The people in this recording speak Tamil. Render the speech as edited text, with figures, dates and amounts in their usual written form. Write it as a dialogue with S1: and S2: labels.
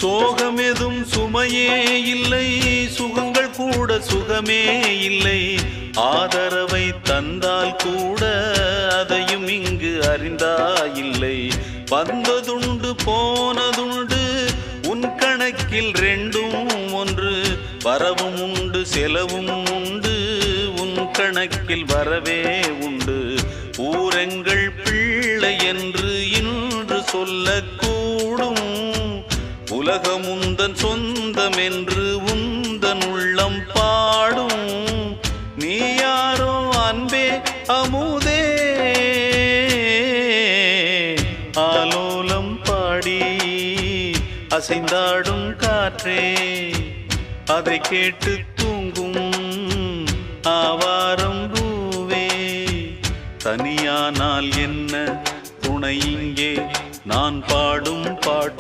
S1: சோகமெதும் சுமையே இல்லை, சுகங்கள் கூட சுகமே இல்லை. ஆதரவை தந்தால் கூட அதையும் இங்கு அறிந்தாயில்லை. வந்ததுண்டு போனதுண்டு உன் கணக்கில் ரெண்டும் ஒன்று. வரவும் உண்டு செலவும் உண்டு, உன் கணக்கில் வரவே உண்டு. ஊரெங்கள் பிள்ளை என்று இன்று சொல்லக்கூடும். உலகம் உந்தன் சொந்தம் என்று உந்தன் உள்ளம் பாடும். நீ யாரோ அன்பே அமுதே, ஆலோலம் பாடி அசைந்தாடும் காற்றே, அதை கேட்டு தூங்கும் ஆவாரம் பூவே. தனியானால் என்ன துணை இங்கே, நான் பாடும் பாட்டு